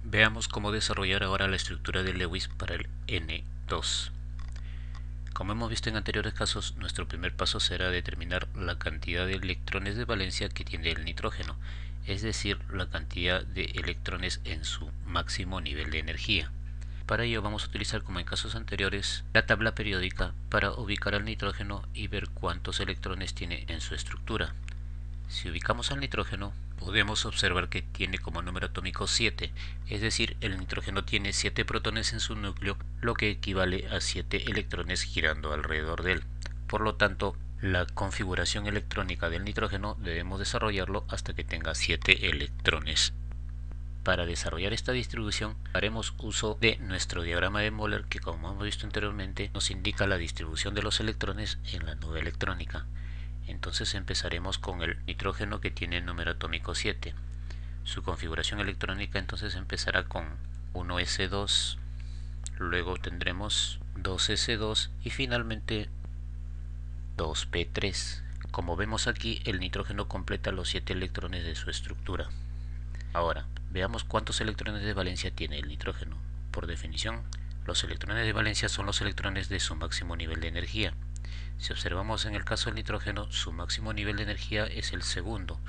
Veamos cómo desarrollar ahora la estructura de Lewis para el N2. Como hemos visto en anteriores casos, nuestro primer paso será determinar la cantidad de electrones de valencia que tiene el nitrógeno, es decir, la cantidad de electrones en su máximo nivel de energía. Para ello vamos a utilizar, como en casos anteriores, la tabla periódica para ubicar al nitrógeno y ver cuántos electrones tiene en su estructura. Si ubicamos al nitrógeno, podemos observar que tiene como número atómico 7, es decir, el nitrógeno tiene 7 protones en su núcleo, lo que equivale a 7 electrones girando alrededor de él. Por lo tanto, la configuración electrónica del nitrógeno debemos desarrollarlo hasta que tenga 7 electrones. Para desarrollar esta distribución haremos uso de nuestro diagrama de Moller, que como hemos visto anteriormente nos indica la distribución de los electrones en la nube electrónica. Entonces empezaremos con el nitrógeno, que tiene el número atómico 7. Su configuración electrónica entonces empezará con 1s2, luego tendremos 2s2 y finalmente 2p3. Como vemos aquí, el nitrógeno completa los 7 electrones de su estructura. Ahora, veamos cuántos electrones de valencia tiene el nitrógeno. Por definición, los electrones de valencia son los electrones de su máximo nivel de energía. Si observamos en el caso del nitrógeno, su máximo nivel de energía es el segundo,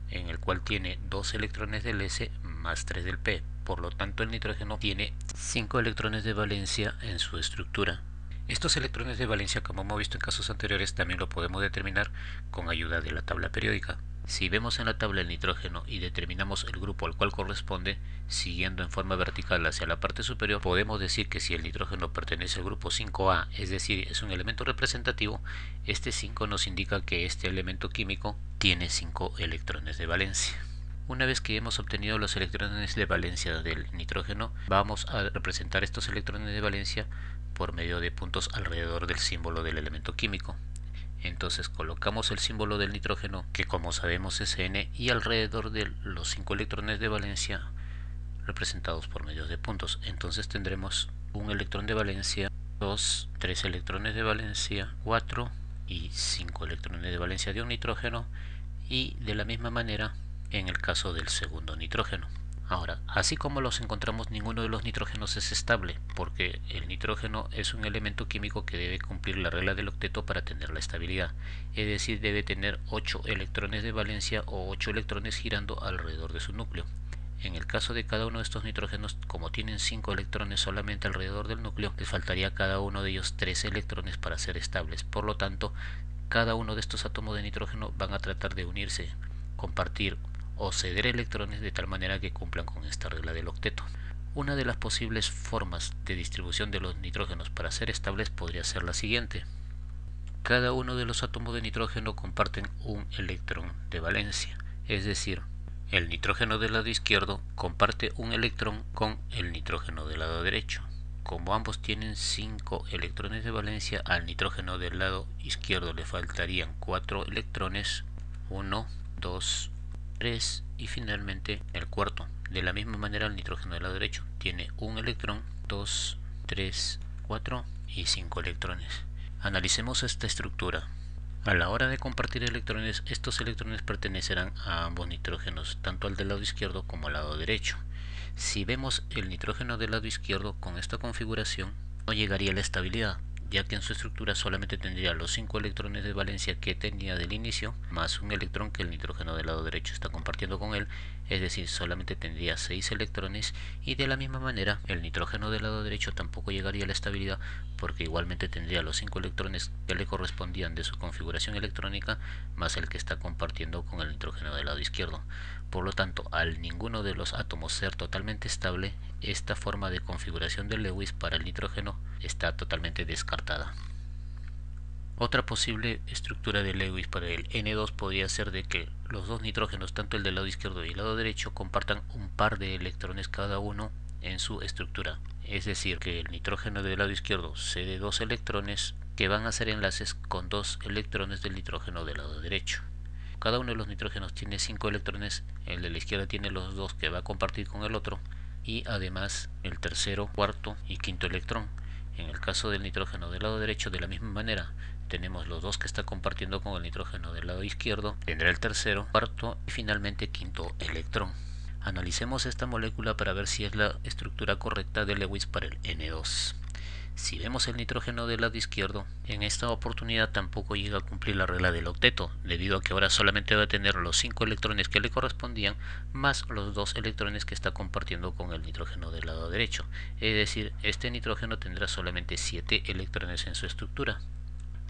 en el cual tiene 2 electrones del S más 3 del P. Por lo tanto, el nitrógeno tiene 5 electrones de valencia en su estructura. Estos electrones de valencia, como hemos visto en casos anteriores, también lo podemos determinar con ayuda de la tabla periódica. Si vemos en la tabla el nitrógeno y determinamos el grupo al cual corresponde, siguiendo en forma vertical hacia la parte superior, podemos decir que si el nitrógeno pertenece al grupo 5A, es decir, es un elemento representativo, este 5 nos indica que este elemento químico tiene 5 electrones de valencia. Una vez que hemos obtenido los electrones de valencia del nitrógeno, vamos a representar estos electrones de valencia por medio de puntos alrededor del símbolo del elemento químico. Entonces colocamos el símbolo del nitrógeno, que como sabemos es N, y alrededor de los 5 electrones de valencia representados por medio de puntos. Entonces tendremos un electrón de valencia, 2, 3 electrones de valencia, 4 y 5 electrones de valencia de un nitrógeno, y de la misma manera en el caso del segundo nitrógeno. Ahora, así como los encontramos, ninguno de los nitrógenos es estable, porque el nitrógeno es un elemento químico que debe cumplir la regla del octeto para tener la estabilidad, es decir, debe tener 8 electrones de valencia o 8 electrones girando alrededor de su núcleo. En el caso de cada uno de estos nitrógenos, como tienen 5 electrones solamente alrededor del núcleo, les faltaría a cada uno de ellos 3 electrones para ser estables. Por lo tanto, cada uno de estos átomos de nitrógeno van a tratar de unirse, compartir o ceder electrones de tal manera que cumplan con esta regla del octeto. Una de las posibles formas de distribución de los nitrógenos para ser estables podría ser la siguiente. Cada uno de los átomos de nitrógeno comparten un electrón de valencia, es decir, el nitrógeno del lado izquierdo comparte un electrón con el nitrógeno del lado derecho. Como ambos tienen 5 electrones de valencia, al nitrógeno del lado izquierdo le faltarían 4 electrones, 1, 2, 3 y finalmente el cuarto. De la misma manera, el nitrógeno del lado derecho tiene un electrón, 2, 3, 4 y 5 electrones. Analicemos esta estructura. A la hora de compartir electrones, estos electrones pertenecerán a ambos nitrógenos, tanto al del lado izquierdo como al lado derecho. Si vemos el nitrógeno del lado izquierdo con esta configuración, no llegaría a la estabilidad, ya que en su estructura solamente tendría los 5 electrones de valencia que tenía del inicio, más un electrón que el nitrógeno del lado derecho está compartiendo con él, es decir, solamente tendría 6 electrones, y de la misma manera el nitrógeno del lado derecho tampoco llegaría a la estabilidad, porque igualmente tendría los 5 electrones que le correspondían de su configuración electrónica, más el que está compartiendo con el nitrógeno del lado izquierdo. Por lo tanto, al ninguno de los átomos ser totalmente estable, esta forma de configuración de Lewis para el nitrógeno está totalmente descartada. Otra posible estructura de Lewis para el N2 podría ser de que los dos nitrógenos, tanto el del lado izquierdo y el lado derecho, compartan un par de electrones cada uno en su estructura. Es decir, que el nitrógeno del lado izquierdo cede 2 electrones que van a hacer enlaces con 2 electrones del nitrógeno del lado derecho. Cada uno de los nitrógenos tiene 5 electrones, el de la izquierda tiene los 2 que va a compartir con el otro, y además el tercero, cuarto y quinto electrón. En el caso del nitrógeno del lado derecho, de la misma manera, tenemos los 2 que está compartiendo con el nitrógeno del lado izquierdo, tendrá el tercero, cuarto y finalmente quinto electrón. Analicemos esta molécula para ver si es la estructura correcta de Lewis para el N2. Si vemos el nitrógeno del lado izquierdo, en esta oportunidad tampoco llega a cumplir la regla del octeto, debido a que ahora solamente va a tener los 5 electrones que le correspondían, más los 2 electrones que está compartiendo con el nitrógeno del lado derecho. Es decir, este nitrógeno tendrá solamente 7 electrones en su estructura.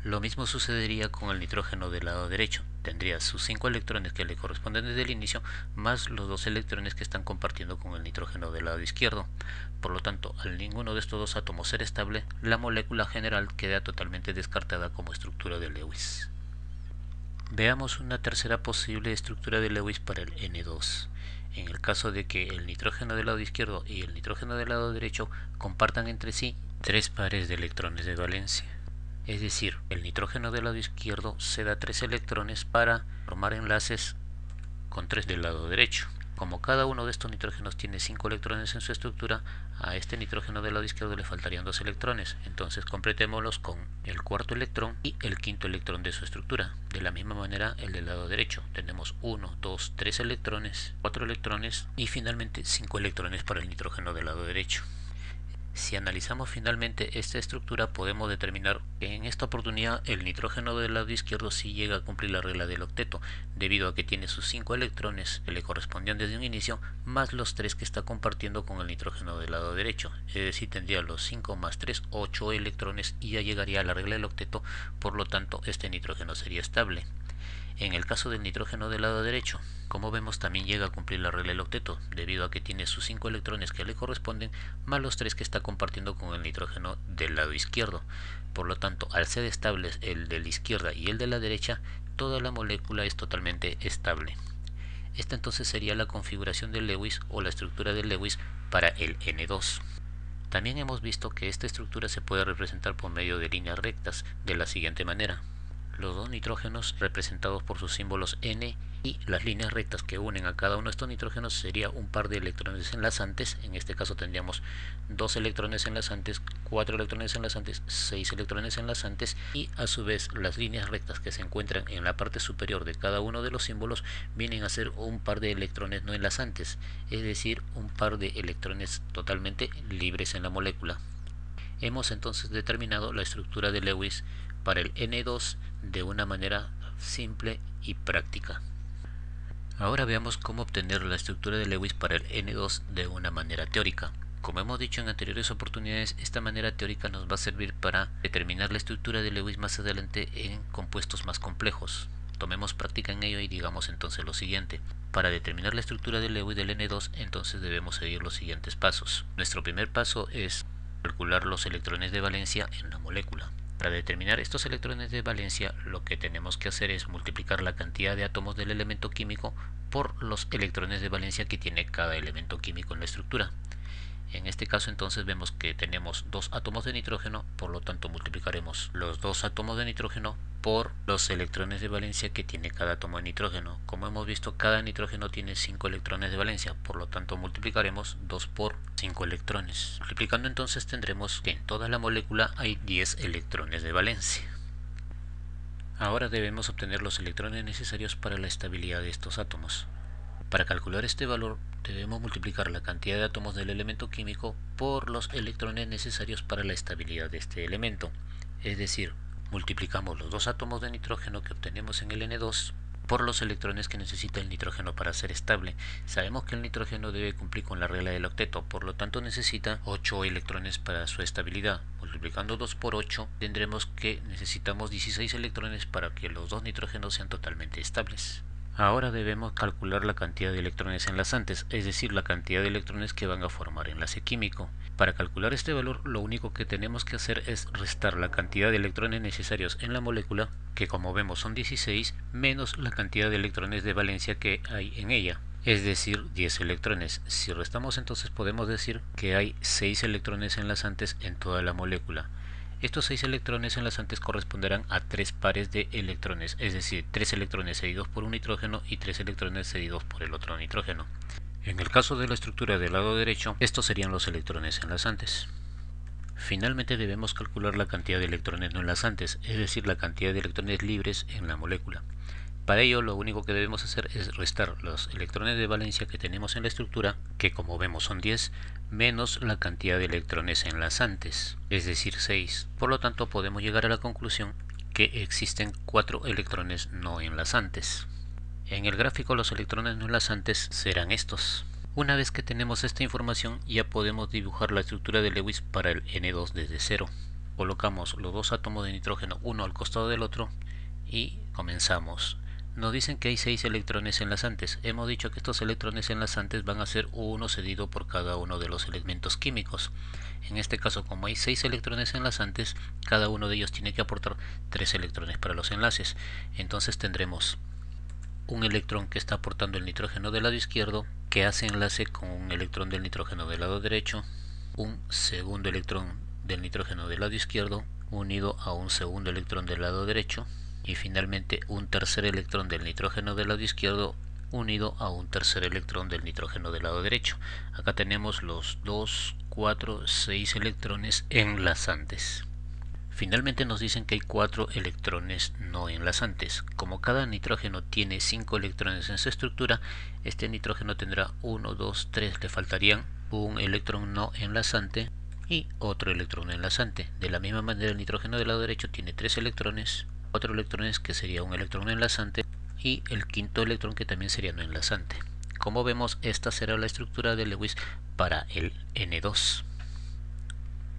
Lo mismo sucedería con el nitrógeno del lado derecho. Tendría sus 5 electrones que le corresponden desde el inicio, más los 2 electrones que están compartiendo con el nitrógeno del lado izquierdo. Por lo tanto, al ninguno de estos dos átomos ser estable, la molécula general queda totalmente descartada como estructura de Lewis. Veamos una tercera posible estructura de Lewis para el N2. En el caso de que el nitrógeno del lado izquierdo y el nitrógeno del lado derecho compartan entre sí 3 pares de electrones de valencia. Es decir, el nitrógeno del lado izquierdo se da 3 electrones para formar enlaces con 3 del lado derecho. Como cada uno de estos nitrógenos tiene 5 electrones en su estructura, a este nitrógeno del lado izquierdo le faltarían 2 electrones. Entonces completémoslos con el cuarto electrón y el quinto electrón de su estructura. De la misma manera el del lado derecho. Tenemos 1, 2, 3 electrones, 4 electrones y finalmente 5 electrones para el nitrógeno del lado derecho. Si analizamos finalmente esta estructura, podemos determinar que en esta oportunidad el nitrógeno del lado izquierdo sí llega a cumplir la regla del octeto, debido a que tiene sus 5 electrones que le correspondían desde un inicio, más los 3 que está compartiendo con el nitrógeno del lado derecho. Es decir, tendría los 5 más 3, 8 electrones y ya llegaría a la regla del octeto, por lo tanto este nitrógeno sería estable. En el caso del nitrógeno del lado derecho, como vemos, también llega a cumplir la regla del octeto, debido a que tiene sus 5 electrones que le corresponden, más los 3 que está compartiendo con el nitrógeno del lado izquierdo. Por lo tanto, al ser estables el de la izquierda y el de la derecha, toda la molécula es totalmente estable. Esta entonces sería la configuración de Lewis o la estructura de Lewis para el N2. También hemos visto que esta estructura se puede representar por medio de líneas rectas de la siguiente manera. Los dos nitrógenos representados por sus símbolos N y las líneas rectas que unen a cada uno de estos nitrógenos sería un par de electrones enlazantes. En este caso tendríamos 2 electrones enlazantes, 4 electrones enlazantes, 6 electrones enlazantes, y a su vez las líneas rectas que se encuentran en la parte superior de cada uno de los símbolos vienen a ser un par de electrones no enlazantes, es decir, un par de electrones totalmente libres en la molécula. Hemos entonces determinado la estructura de Lewis para el N2 de una manera simple y práctica. Ahora veamos cómo obtener la estructura de Lewis para el N2 de una manera teórica. Como hemos dicho en anteriores oportunidades, esta manera teórica nos va a servir para determinar la estructura de Lewis más adelante en compuestos más complejos. Tomemos práctica en ello y digamos entonces lo siguiente. Para determinar la estructura de Lewis del N2, entonces debemos seguir los siguientes pasos. Nuestro primer paso es calcular los electrones de valencia en la molécula. Para determinar estos electrones de valencia, lo que tenemos que hacer es multiplicar la cantidad de átomos del elemento químico por los electrones de valencia que tiene cada elemento químico en la estructura. En este caso entonces vemos que tenemos 2 átomos de nitrógeno, por lo tanto multiplicaremos los 2 átomos de nitrógeno por los electrones de valencia que tiene cada átomo de nitrógeno. Como hemos visto, cada nitrógeno tiene 5 electrones de valencia, por lo tanto multiplicaremos 2 por 5 electrones. Multiplicando entonces tendremos que en toda la molécula hay 10 electrones de valencia. Ahora debemos obtener los electrones necesarios para la estabilidad de estos átomos. Para calcular este valor debemos multiplicar la cantidad de átomos del elemento químico por los electrones necesarios para la estabilidad de este elemento. Es decir, multiplicamos los 2 átomos de nitrógeno que obtenemos en el N2 por los electrones que necesita el nitrógeno para ser estable. Sabemos que el nitrógeno debe cumplir con la regla del octeto, por lo tanto necesita 8 electrones para su estabilidad. Multiplicando 2 por 8 tendremos que necesitamos 16 electrones para que los 2 nitrógenos sean totalmente estables. Ahora debemos calcular la cantidad de electrones enlazantes, es decir, la cantidad de electrones que van a formar enlace químico. Para calcular este valor, lo único que tenemos que hacer es restar la cantidad de electrones necesarios en la molécula, que como vemos son 16, menos la cantidad de electrones de valencia que hay en ella, es decir, 10 electrones. Si restamos entonces podemos decir que hay 6 electrones enlazantes en toda la molécula. Estos 6 electrones enlazantes corresponderán a 3 pares de electrones, es decir, 3 electrones cedidos por un nitrógeno y 3 electrones cedidos por el otro nitrógeno. En el caso de la estructura del lado derecho, estos serían los electrones enlazantes. Finalmente debemos calcular la cantidad de electrones no enlazantes, es decir, la cantidad de electrones libres en la molécula. Para ello lo único que debemos hacer es restar los electrones de valencia que tenemos en la estructura, que como vemos son 10, menos la cantidad de electrones enlazantes, es decir 6. Por lo tanto podemos llegar a la conclusión que existen 4 electrones no enlazantes. En el gráfico los electrones no enlazantes serán estos. Una vez que tenemos esta información ya podemos dibujar la estructura de Lewis para el N2 desde cero. Colocamos los dos átomos de nitrógeno uno al costado del otro y comenzamos. Nos dicen que hay 6 electrones enlazantes. Hemos dicho que estos electrones enlazantes van a ser uno cedido por cada uno de los elementos químicos. En este caso, como hay 6 electrones enlazantes, cada uno de ellos tiene que aportar 3 electrones para los enlaces. Entonces tendremos un electrón que está aportando el nitrógeno del lado izquierdo, que hace enlace con un electrón del nitrógeno del lado derecho, un segundo electrón del nitrógeno del lado izquierdo unido a un segundo electrón del lado derecho, y finalmente un tercer electrón del nitrógeno del lado izquierdo unido a un tercer electrón del nitrógeno del lado derecho. Acá tenemos los 2, 4, 6 electrones enlazantes. Finalmente nos dicen que hay 4 electrones no enlazantes. Como cada nitrógeno tiene 5 electrones en su estructura, este nitrógeno tendrá 1, 2, 3, le faltarían un electrón no enlazante y otro electrón enlazante. De la misma manera el nitrógeno del lado derecho tiene 3 electrones, 4 electrones que sería un electrón no enlazante y el quinto electrón que también sería no enlazante. Como vemos, esta será la estructura de Lewis para el N2.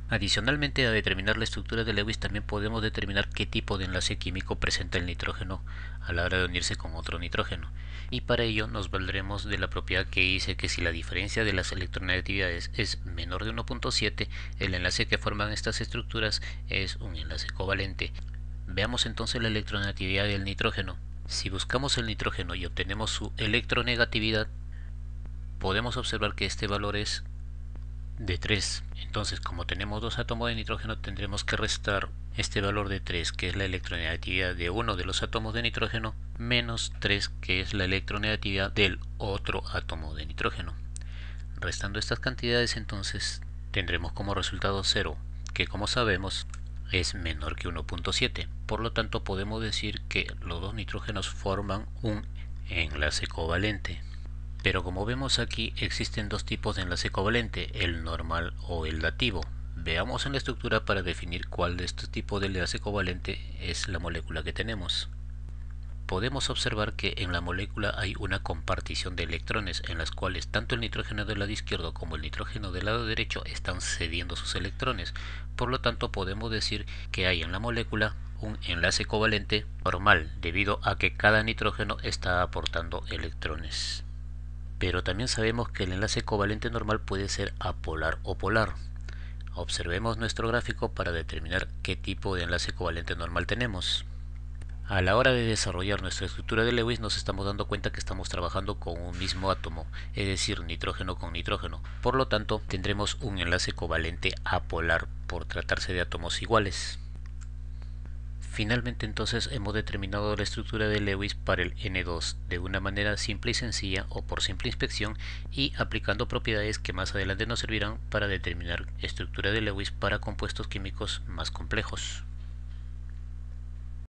Adicionalmente a determinar la estructura de Lewis también podemos determinar qué tipo de enlace químico presenta el nitrógeno a la hora de unirse con otro nitrógeno, y para ello nos valdremos de la propiedad que dice que si la diferencia de las electronegatividades es menor de 1.7, el enlace que forman estas estructuras es un enlace covalente. Veamos entonces la electronegatividad del nitrógeno. Si buscamos el nitrógeno y obtenemos su electronegatividad, podemos observar que este valor es de 3. Entonces, como tenemos dos átomos de nitrógeno, tendremos que restar este valor de 3, que es la electronegatividad de uno de los átomos de nitrógeno, menos 3, que es la electronegatividad del otro átomo de nitrógeno. Restando estas cantidades, entonces tendremos como resultado 0, que como sabemos es menor que 1.7. Por lo tanto, podemos decir que los dos nitrógenos forman un enlace covalente. Pero como vemos aquí, existen dos tipos de enlace covalente, el normal o el dativo. Veamos en la estructura para definir cuál de estos tipos de enlace covalente es la molécula que tenemos. Podemos observar que en la molécula hay una compartición de electrones en las cuales tanto el nitrógeno del lado izquierdo como el nitrógeno del lado derecho están cediendo sus electrones. Por lo tanto, podemos decir que hay en la molécula un enlace covalente normal, debido a que cada nitrógeno está aportando electrones. Pero también sabemos que el enlace covalente normal puede ser apolar o polar. Observemos nuestro gráfico para determinar qué tipo de enlace covalente normal tenemos. A la hora de desarrollar nuestra estructura de Lewis nos estamos dando cuenta que estamos trabajando con un mismo átomo, es decir, nitrógeno con nitrógeno. Por lo tanto, tendremos un enlace covalente apolar por tratarse de átomos iguales. Finalmente entonces hemos determinado la estructura de Lewis para el N2 de una manera simple y sencilla o por simple inspección y aplicando propiedades que más adelante nos servirán para determinar estructura de Lewis para compuestos químicos más complejos.